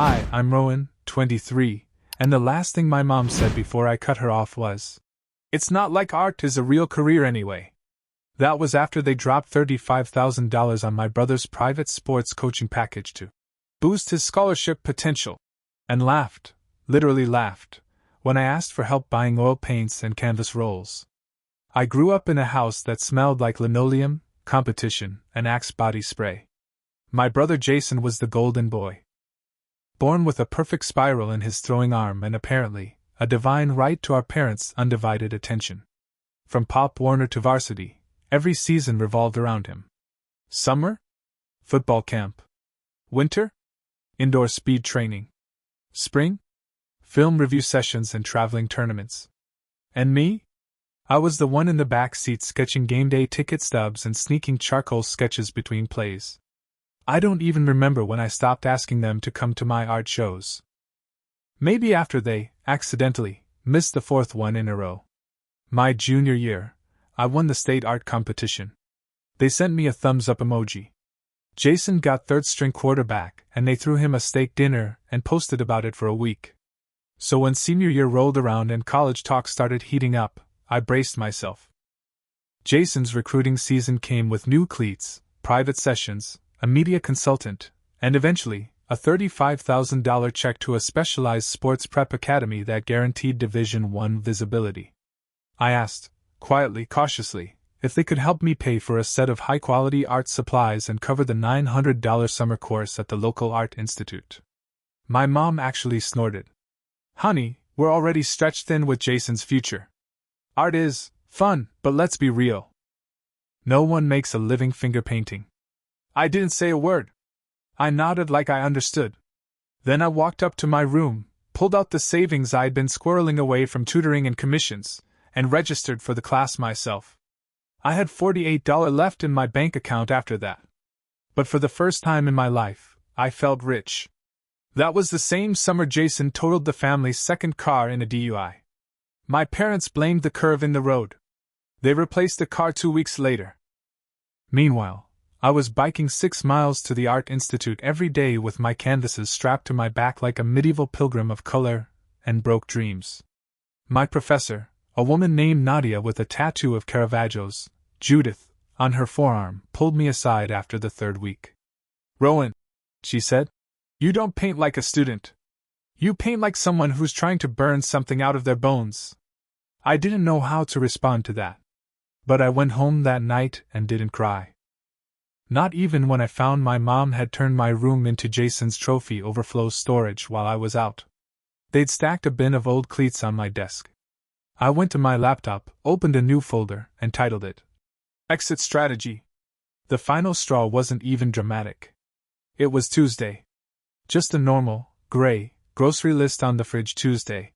Hi, I'm Rowan, 23, and the last thing my mom said before I cut her off was, "It's not like art is a real career anyway." That was after they dropped $35,000 on my brother's private sports coaching package to boost his scholarship potential, and laughed, literally laughed, when I asked for help buying oil paints and canvas rolls. I grew up in a house that smelled like linoleum, competition, and Axe body spray. My brother Jason was the golden boy. Born with a perfect spiral in his throwing arm and apparently a divine right to our parents' undivided attention. From Pop Warner to varsity, every season revolved around him. Summer? Football camp. Winter? Indoor speed training. Spring? Film review sessions and traveling tournaments. And me? I was the one in the back seat sketching game day ticket stubs and sneaking charcoal sketches between plays. I don't even remember when I stopped asking them to come to my art shows. Maybe after they, accidentally, missed the fourth one in a row. My junior year, I won the state art competition. They sent me a thumbs up emoji. Jason got third string quarterback, and they threw him a steak dinner and posted about it for a week. So when senior year rolled around and college talk started heating up, I braced myself. Jason's recruiting season came with new cleats, private sessions, a media consultant, and eventually, a $35,000 check to a specialized sports prep academy that guaranteed Division I visibility. I asked, quietly, cautiously, if they could help me pay for a set of high-quality art supplies and cover the $900 summer course at the local art institute. My mom actually snorted. "Honey, we're already stretched thin with Jason's future. Art is fun, but let's be real. No one makes a living finger painting." I didn't say a word. I nodded like I understood. Then I walked up to my room, pulled out the savings I'd been squirreling away from tutoring and commissions, and registered for the class myself. I had $48 left in my bank account after that. But for the first time in my life, I felt rich. That was the same summer Jason totaled the family's second car in a DUI. My parents blamed the curve in the road. They replaced the car 2 weeks later. Meanwhile, I was biking 6 miles to the Art Institute every day with my canvases strapped to my back like a medieval pilgrim of color and broke dreams. My professor, a woman named Nadia with a tattoo of Caravaggio's, Judith, on her forearm, pulled me aside after the third week. "Rowan," she said, "you don't paint like a student. You paint like someone who's trying to burn something out of their bones." I didn't know how to respond to that. But I went home that night and didn't cry. Not even when I found my mom had turned my room into Jason's trophy overflow storage while I was out. They'd stacked a bin of old cleats on my desk. I went to my laptop, opened a new folder, and titled it Exit Strategy. The final straw wasn't even dramatic. It was Tuesday. Just a normal, gray, grocery list on the fridge Tuesday.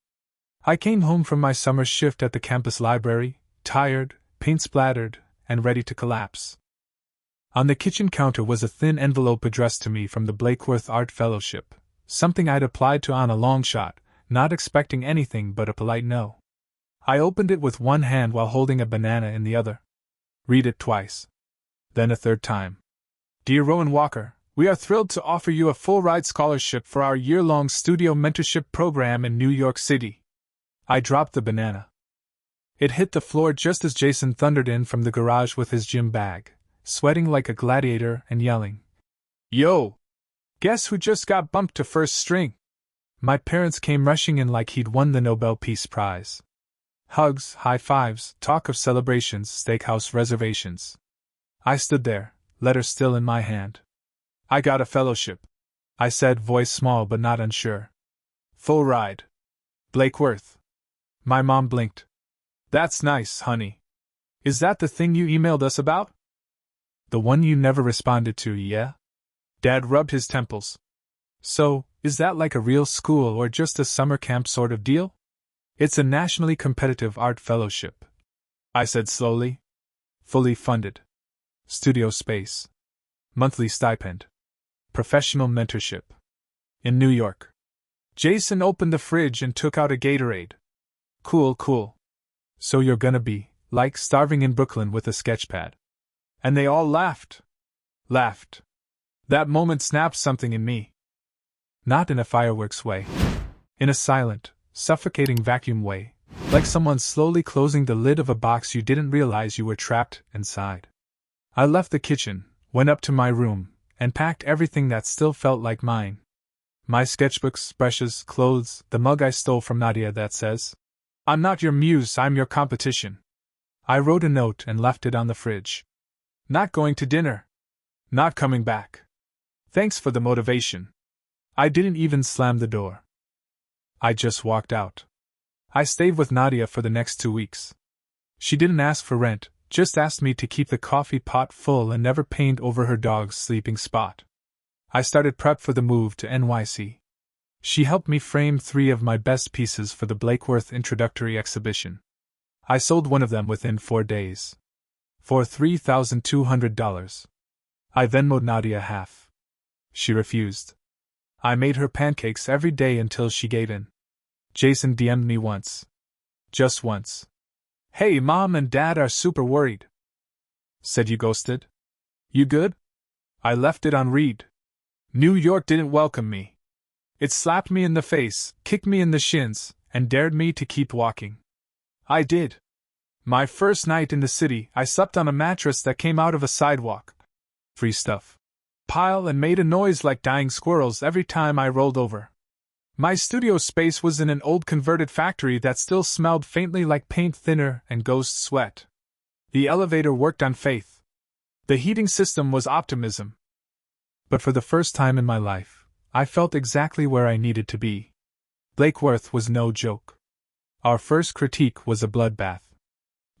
I came home from my summer shift at the campus library, tired, paint-splattered, and ready to collapse. On the kitchen counter was a thin envelope addressed to me from the Blakeworth Art Fellowship, something I'd applied to on a long shot, not expecting anything but a polite no. I opened it with one hand while holding a banana in the other. Read it twice. Then a third time. "Dear Rowan Walker, we are thrilled to offer you a full-ride scholarship for our year-long studio mentorship program in New York City." I dropped the banana. It hit the floor just as Jason thundered in from the garage with his gym bag, sweating like a gladiator and yelling, "Yo! Guess who just got bumped to first string?" My parents came rushing in like he'd won the Nobel Peace Prize. Hugs, high fives, talk of celebrations, steakhouse reservations. I stood there, letter still in my hand. "I got a fellowship," I said, voice small but not unsure. "Full ride. Blakeworth." My mom blinked. "That's nice, honey. Is that the thing you emailed us about?" "The one you never responded to, yeah?" Dad rubbed his temples. "So, is that like a real school or just a summer camp sort of deal?" "It's a nationally competitive art fellowship," I said slowly. "Fully funded. Studio space. Monthly stipend. Professional mentorship. In New York." Jason opened the fridge and took out a Gatorade. Cool. "So you're gonna be, like, starving in Brooklyn with a sketchpad." And they all laughed. That moment snapped something in me. Not in a fireworks way. In a silent, suffocating vacuum way, like someone slowly closing the lid of a box you didn't realize you were trapped inside. I left the kitchen, went up to my room, and packed everything that still felt like mine. My sketchbooks, brushes, clothes, the mug I stole from Nadia that says, "I'm not your muse, I'm your competition." I wrote a note and left it on the fridge. Not going to dinner. Not coming back. Thanks for the motivation. I didn't even slam the door. I just walked out. I stayed with Nadia for the next 2 weeks. She didn't ask for rent, just asked me to keep the coffee pot full and never paint over her dog's sleeping spot. I started prep for the move to NYC. She helped me frame 3 of my best pieces for the Blakeworth introductory exhibition. I sold one of them within 4 days. For $3,200. I Venmo'd Nadia half. She refused. I made her pancakes every day until she gave in. Jason DM'd me once. Just once. "Hey, Mom and Dad are super worried." Said you ghosted? You good? I left it on read. New York didn't welcome me. It slapped me in the face, kicked me in the shins, and dared me to keep walking. I did. My first night in the city, I slept on a mattress that came out of a sidewalk. Free stuff. Pile and made a noise like dying squirrels every time I rolled over. My studio space was in an old converted factory that still smelled faintly like paint thinner and ghost sweat. The elevator worked on faith. The heating system was optimism. But for the first time in my life, I felt exactly where I needed to be. Blakeworth was no joke. Our first critique was a bloodbath.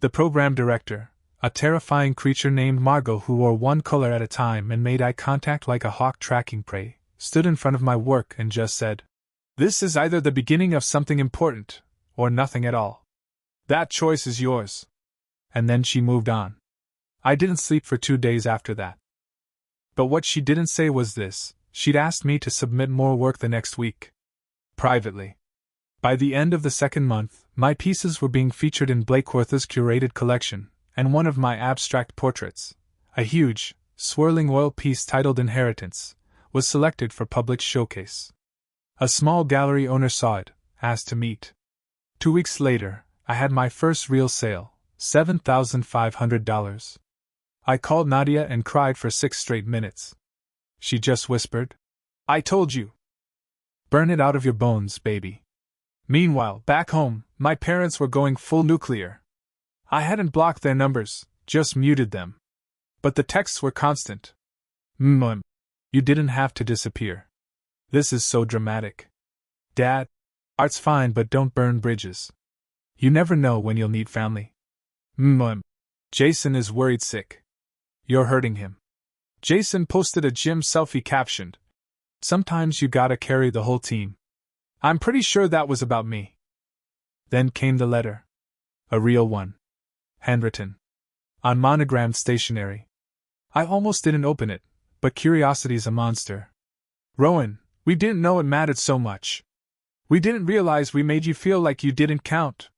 The program director, a terrifying creature named Margot who wore one color at a time and made eye contact like a hawk tracking prey, stood in front of my work and just said, "This is either the beginning of something important, or nothing at all. That choice is yours." And then she moved on. I didn't sleep for 2 days after that. But what she didn't say was this: she'd asked me to submit more work the next week. Privately. By the end of the second month, my pieces were being featured in Blakeworth's curated collection, and one of my abstract portraits, a huge, swirling oil piece titled Inheritance, was selected for public showcase. A small gallery owner saw it, asked to meet. 2 weeks later, I had my first real sale, $7,500. I called Nadia and cried for 6 straight minutes. She just whispered, "I told you. Burn it out of your bones, baby." Meanwhile, back home, my parents were going full nuclear. I hadn't blocked their numbers, just muted them. But the texts were constant. "Mmm, you didn't have to disappear. This is so dramatic. Dad, art's fine but don't burn bridges. You never know when you'll need family. Mmm, Jason is worried sick. You're hurting him." Jason posted a gym selfie captioned, "Sometimes you gotta carry the whole team." I'm pretty sure that was about me. Then came the letter. A real one. Handwritten. On monogrammed stationery. I almost didn't open it, but curiosity's a monster. "Rowan, we didn't know it mattered so much. We didn't realize we made you feel like you didn't count.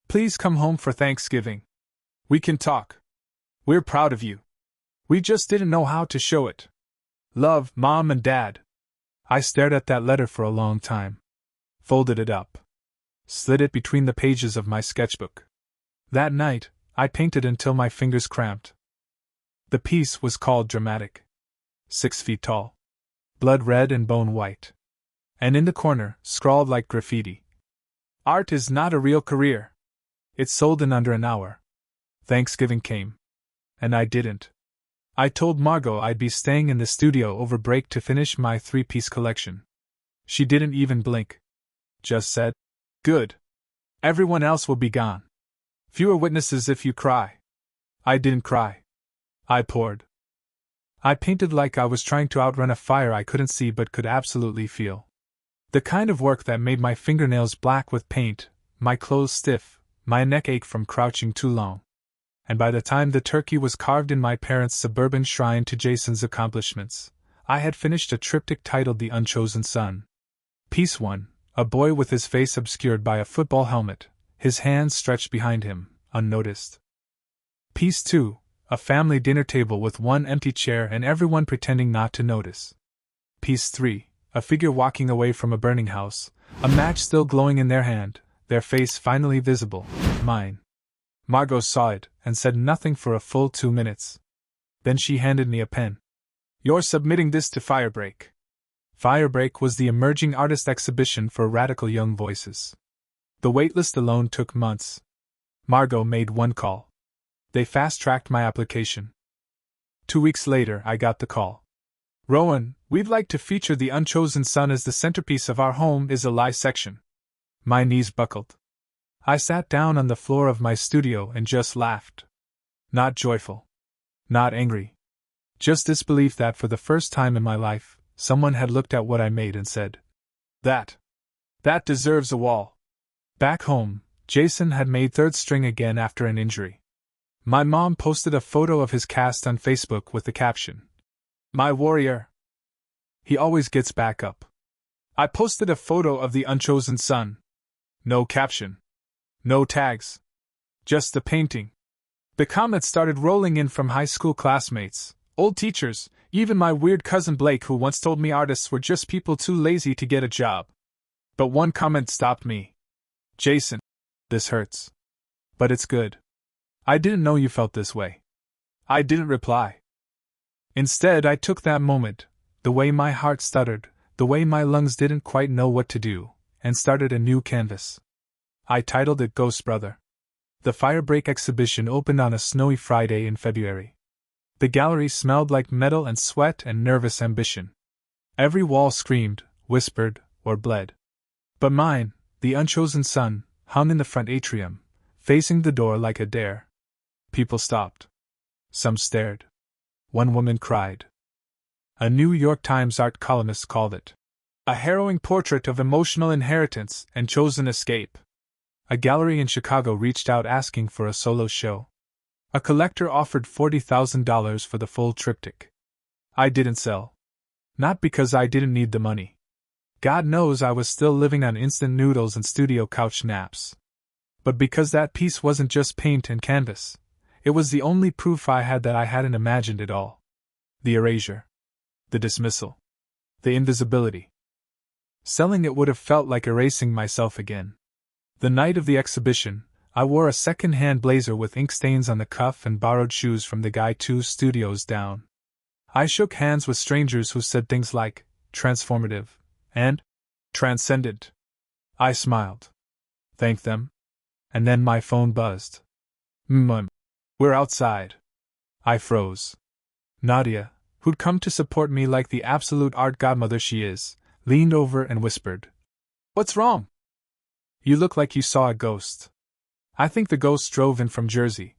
Please come home for Thanksgiving. We can talk. We're proud of you. We just didn't know how to show it. Love, Mom and Dad." I stared at that letter for a long time. Folded it up. Slid it between the pages of my sketchbook. That night, I painted until my fingers cramped. The piece was called Dramatic. 6 feet tall. Blood red and bone white. And in the corner, scrawled like graffiti, "Art is not a real career." It sold in under an hour. Thanksgiving came. And I didn't. I told Margot I'd be staying in the studio over break to finish my 3-piece collection. She didn't even blink. Just said, "Good. Everyone else will be gone. Fewer witnesses if you cry." I didn't cry. I poured. I painted like I was trying to outrun a fire I couldn't see but could absolutely feel. The kind of work that made my fingernails black with paint, my clothes stiff, my neck ache from crouching too long. And by the time the turkey was carved in my parents' suburban shrine to Jason's accomplishments, I had finished a triptych titled The Unchosen Son. Piece 1. A boy with his face obscured by a football helmet, his hands stretched behind him, unnoticed. Piece 2. A family dinner table with one empty chair and everyone pretending not to notice. Piece 3. A figure walking away from a burning house, a match still glowing in their hand, their face finally visible, mine. Margot saw it and said nothing for a full 2 minutes. Then she handed me a pen. "You're submitting this to Firebreak." Firebreak was the emerging artist exhibition for radical young voices. The waitlist alone took months. Margot made one call. They fast-tracked my application. 2 weeks later, I got the call. "Rowan, we'd like to feature The Unchosen Son as the centerpiece of our Home is a Lie section." My knees buckled. I sat down on the floor of my studio and just laughed. Not joyful. Not angry. Just disbelief that for the first time in my life, someone had looked at what I made and said, That deserves a wall." Back home, Jason had made third string again after an injury. My mom posted a photo of his cast on Facebook with the caption, "My warrior. He always gets back up." I posted a photo of The Unchosen Son. No caption. No tags. Just the painting. The comments started rolling in from high school classmates, old teachers, even my weird cousin Blake, who once told me artists were just people too lazy to get a job. But one comment stopped me. "Jason, this hurts. But it's good. I didn't know you felt this way." I didn't reply. Instead, I took that moment, the way my heart stuttered, the way my lungs didn't quite know what to do, and started a new canvas. I titled it Ghost Brother. The Firebreak exhibition opened on a snowy Friday in February. The gallery smelled like metal and sweat and nervous ambition. Every wall screamed, whispered, or bled. But mine, The Unchosen Son, hung in the front atrium, facing the door like a dare. People stopped. Some stared. One woman cried. A New York Times art columnist called it a harrowing portrait of emotional inheritance and chosen escape. A gallery in Chicago reached out asking for a solo show. A collector offered $40,000 for the full triptych. I didn't sell. Not because I didn't need the money. God knows I was still living on instant noodles and studio couch naps. But because that piece wasn't just paint and canvas. It was the only proof I had that I hadn't imagined it all. The erasure. The dismissal. The invisibility. Selling it would have felt like erasing myself again. The night of the exhibition, I wore a second-hand blazer with ink stains on the cuff and borrowed shoes from the guy 2 studios down. I shook hands with strangers who said things like, transformative, and transcendent. I smiled. Thanked them. And then my phone buzzed. We're outside. I froze. Nadia, who'd come to support me like the absolute art godmother she is, leaned over and whispered, "What's wrong? You look like you saw a ghost." "I think the ghost drove in from Jersey,"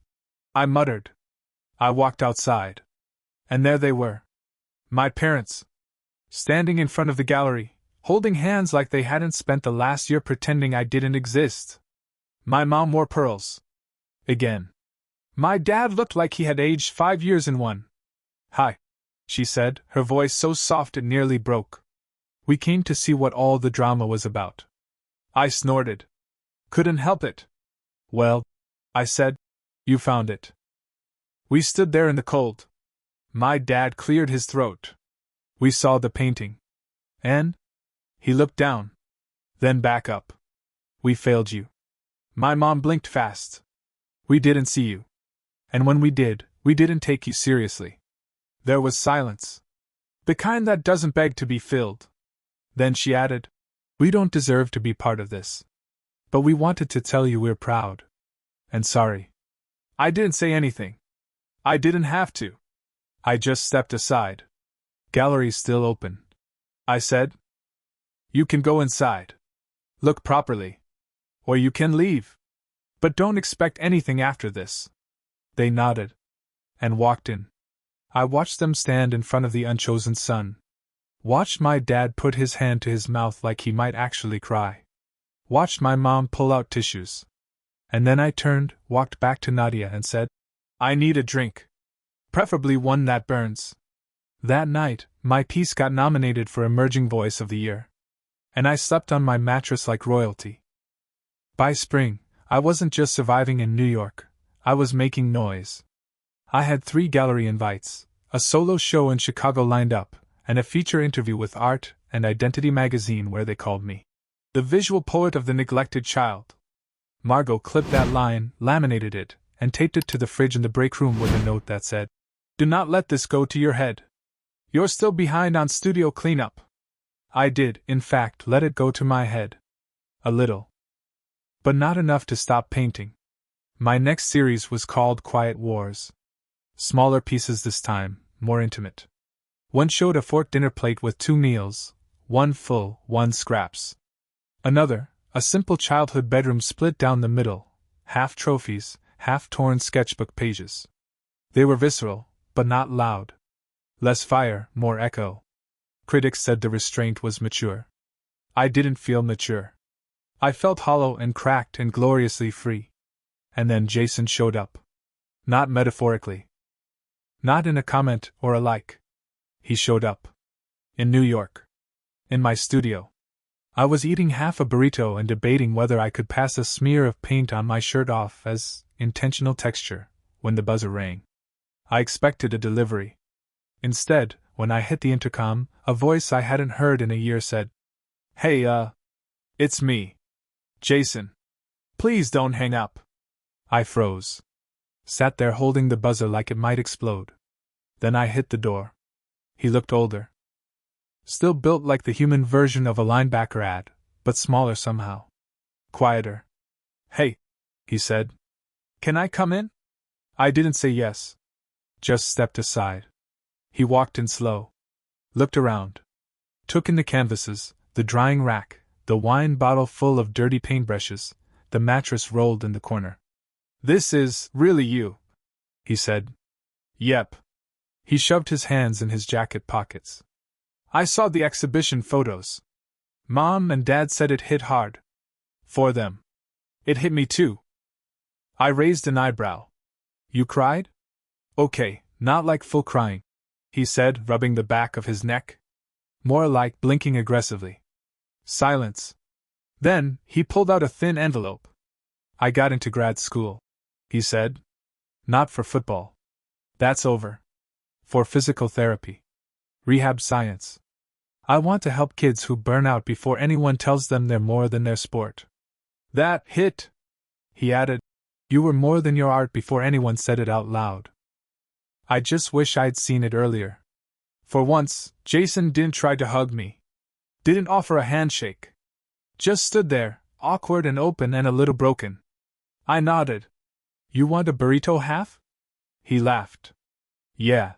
I muttered. I walked outside. And there they were. My parents. Standing in front of the gallery, holding hands like they hadn't spent the last year pretending I didn't exist. My mom wore pearls. Again. My dad looked like he had aged 5 years in one. "Hi," she said, her voice so soft it nearly broke. "We came to see what all the drama was about." I snorted. "Couldn't help it." "Well," I said, "you found it." We stood there in the cold. My dad cleared his throat. "We saw the painting." "And?" He looked down. Then back up. "We failed you." My mom blinked fast. "We didn't see you. And when we did, we didn't take you seriously." There was silence. The kind that doesn't beg to be filled. Then she added, "We don't deserve to be part of this. But we wanted to tell you we're proud. And sorry." I didn't say anything. I didn't have to. I just stepped aside. "Gallery's still open," I said. "You can go inside. Look properly. Or you can leave. But don't expect anything after this." They nodded. And walked in. I watched them stand in front of The Unchosen Son. Watched my dad put his hand to his mouth like he might actually cry. Watched my mom pull out tissues. And then I turned, walked back to Nadia and said, "I need a drink. Preferably one that burns." That night, my piece got nominated for Emerging Voice of the Year. And I slept on my mattress like royalty. By spring, I wasn't just surviving in New York, I was making noise. I had 3 gallery invites, a solo show in Chicago lined up, and a feature interview with art and Identity magazine where they called me the visual poet of the neglected child. Margot clipped that line, laminated it, and taped it to the fridge in the break room with a note that said, "Do not let this go to your head. You're still behind on studio cleanup." I did, in fact, let it go to my head. A little. But not enough to stop painting. My next series was called Quiet Wars. Smaller pieces this time, more intimate. One showed a forked dinner plate with 2 meals, one full, one scraps. Another, a simple childhood bedroom split down the middle, half trophies, half torn sketchbook pages. They were visceral, but not loud. Less fire, more echo. Critics said the restraint was mature. I didn't feel mature. I felt hollow and cracked and gloriously free. And then Jason showed up. Not metaphorically. Not in a comment or a like. He showed up. In New York. In my studio. I was eating half a burrito and debating whether I could pass a smear of paint on my shirt off as intentional texture when the buzzer rang. I expected a delivery. Instead, when I hit the intercom, a voice I hadn't heard in a year said, "Hey, it's me. Jason. Please don't hang up." I froze. Sat there holding the buzzer like it might explode. Then I hit the door. He looked older. Still built like the human version of a linebacker ad, but smaller somehow. Quieter. "Hey," he said. "Can I come in?" I didn't say yes. Just stepped aside. He walked in slow. Looked around. Took in the canvases, the drying rack, the wine bottle full of dirty paintbrushes, the mattress rolled in the corner. "This is really you," he said. "Yep." He shoved his hands in his jacket pockets. "I saw the exhibition photos. Mom and Dad said it hit hard. For them. It hit me too." I raised an eyebrow. "You cried?" "Okay, not like full crying," he said, rubbing the back of his neck. "More like blinking aggressively." Silence. Then, he pulled out a thin envelope. "I got into grad school," he said. "Not for football. That's over. For physical therapy. Rehab science. I want to help kids who burn out before anyone tells them they're more than their sport." "That hit," he added. "You were more than your art before anyone said it out loud." I just wish I'd seen it earlier. For once, Jason didn't try to hug me. Didn't offer a handshake. Just stood there, awkward and open and a little broken. I nodded. "You want a burrito half?" He laughed. "Yeah.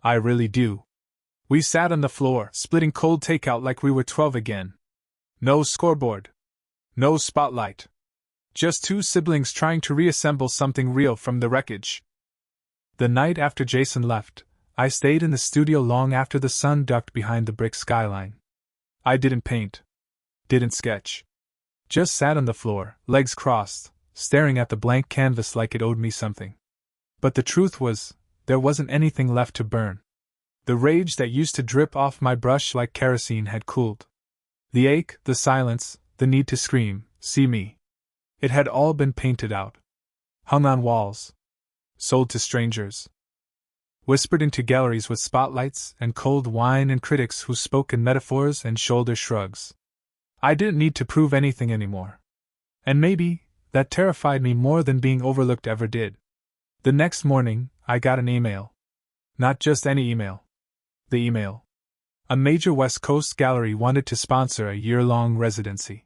I really do." We sat on the floor, splitting cold takeout like we were 12 again. No scoreboard. No spotlight. Just 2 siblings trying to reassemble something real from the wreckage. The night after Jason left, I stayed in the studio long after the sun ducked behind the brick skyline. I didn't paint. Didn't sketch. Just sat on the floor, legs crossed, staring at the blank canvas like it owed me something. But the truth was, there wasn't anything left to burn. The rage that used to drip off my brush like kerosene had cooled. The ache, the silence, the need to scream, "See me." It had all been painted out. Hung on walls. Sold to strangers. Whispered into galleries with spotlights and cold wine and critics who spoke in metaphors and shoulder shrugs. I didn't need to prove anything anymore. And maybe, that terrified me more than being overlooked ever did. The next morning, I got an email. Not just any email. The email. A major West Coast gallery wanted to sponsor a year-long residency.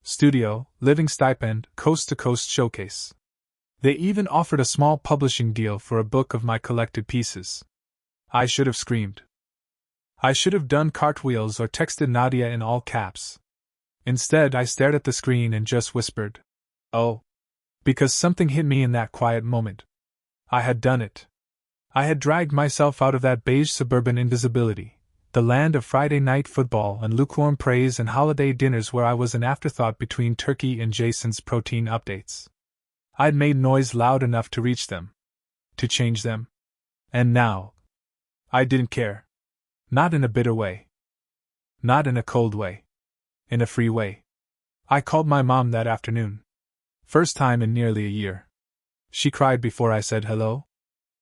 Studio, living stipend, coast-to-coast showcase. They even offered a small publishing deal for a book of my collected pieces. I should have screamed. I should have done cartwheels or texted Nadia in all caps. Instead, I stared at the screen and just whispered, "Oh." Because something hit me in that quiet moment. I had done it. I had dragged myself out of that beige suburban invisibility, the land of Friday night football and lukewarm praise and holiday dinners where I was an afterthought between Turkey and Jason's protein updates. I'd made noise loud enough to reach them. To change them. And now. I didn't care. Not in a bitter way. Not in a cold way. In a free way. I called my mom that afternoon. First time in nearly a year. She cried before I said hello.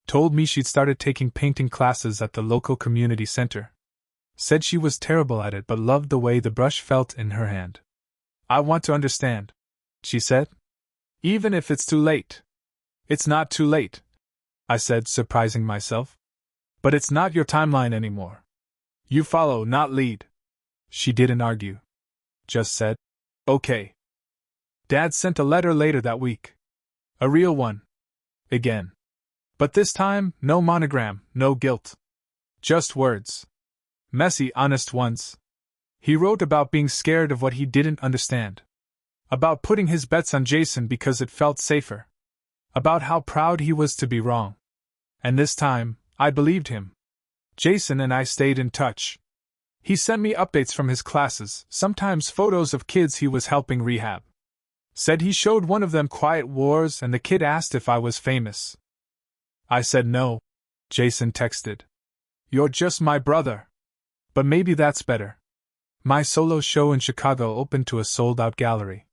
Told me she'd started taking painting classes at the local community center. Said she was terrible at it but loved the way the brush felt in her hand. I want to understand, she said. Even if it's too late. It's not too late, I said, surprising myself. But it's not your timeline anymore. You follow, not lead. She didn't argue. Just said, okay. Dad sent a letter later that week. A real one. Again. But this time, no monogram, no guilt. Just words. Messy, honest ones. He wrote about being scared of what he didn't understand. About putting his bets on Jason because it felt safer. About how proud he was to be wrong. And this time, I believed him. Jason and I stayed in touch. He sent me updates from his classes, sometimes photos of kids he was helping rehab. Said he showed one of them Quiet Wars and the kid asked if I was famous. I said no. Jason texted. You're just my brother. But maybe that's better. My solo show in Chicago opened to a sold-out gallery.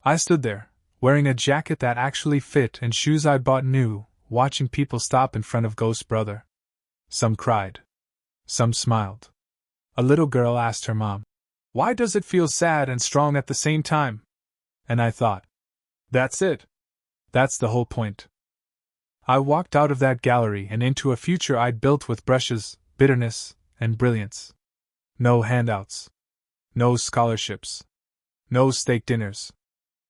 I stood there, wearing a jacket that actually fit and shoes I bought new, watching people stop in front of Ghost Brother. Some cried. Some smiled. A little girl asked her mom, "Why does it feel sad and strong at the same time?" And I thought, that's it. That's the whole point. I walked out of that gallery and into a future I'd built with brushes, bitterness, and brilliance. No handouts. No scholarships. No steak dinners.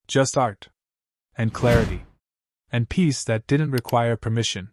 Just art. And clarity. And peace that didn't require permission.